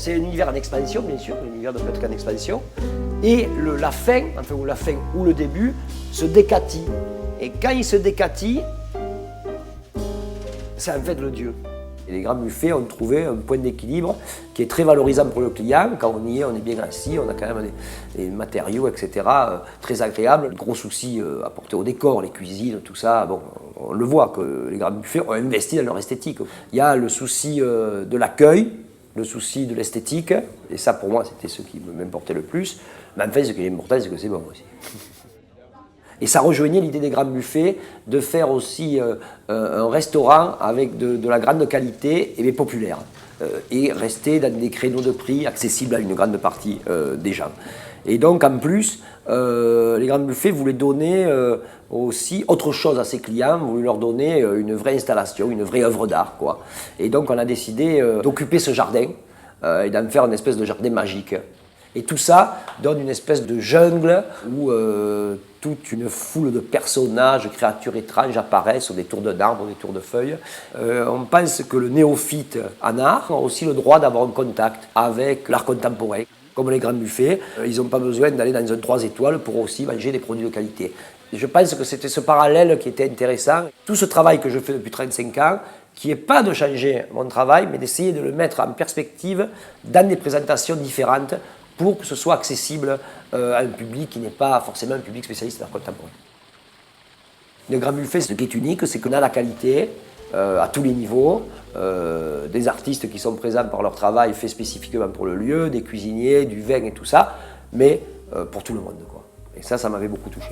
C'est un univers en expansion, bien sûr, l'univers ne peut être qu'en expansion. Et la fin, enfin, ou la fin ou le début, se décatit. Et quand il se décatit, c'est en fait le Dieu. Et les grands buffets ont trouvé un point d'équilibre qui est très valorisant pour le client. Quand on y est, on est bien assis, on a quand même des matériaux, etc. Très agréables. Le gros souci apporté au décor, les cuisines, tout ça, bon, on le voit que les grands buffets ont investi dans leur esthétique. Il y a le souci de l'accueil, le souci de l'esthétique, et ça pour moi c'était ce qui m'importait le plus. Mais en fait, ce qui est important, c'est que c'est bon aussi. Et ça rejoignait l'idée des grands buffets de faire aussi un restaurant avec de la grande qualité et populaire. Et rester dans des créneaux de prix accessibles à une grande partie des gens. Et donc en plus, les grands buffets voulaient donner aussi autre chose à ses clients, voulaient leur donner une vraie installation, une vraie œuvre d'art, quoi. Et donc on a décidé d'occuper ce jardin et d'en faire une espèce de jardin magique. Et tout ça donne une espèce de jungle où toute une foule de personnages, créatures étranges apparaissent sur des tours d'arbres, des tours de feuilles. On pense que le néophyte en art a aussi le droit d'avoir un contact avec l'art contemporain. Comme les grands buffets, ils n'ont pas besoin d'aller dans un 3 étoiles pour aussi manger des produits de qualité. Et je pense que c'était ce parallèle qui était intéressant. Tout ce travail que je fais depuis 35 ans, qui n'est pas de changer mon travail, mais d'essayer de le mettre en perspective dans des présentations différentes, pour que ce soit accessible à un public qui n'est pas forcément un public spécialiste d'art contemporain. Le Grand Buffet, ce qui est unique, c'est qu'on a la qualité à tous les niveaux, des artistes qui sont présents par leur travail fait spécifiquement pour le lieu, des cuisiniers, du vin et tout ça, mais pour tout le monde, quoi. Et ça m'avait beaucoup touché.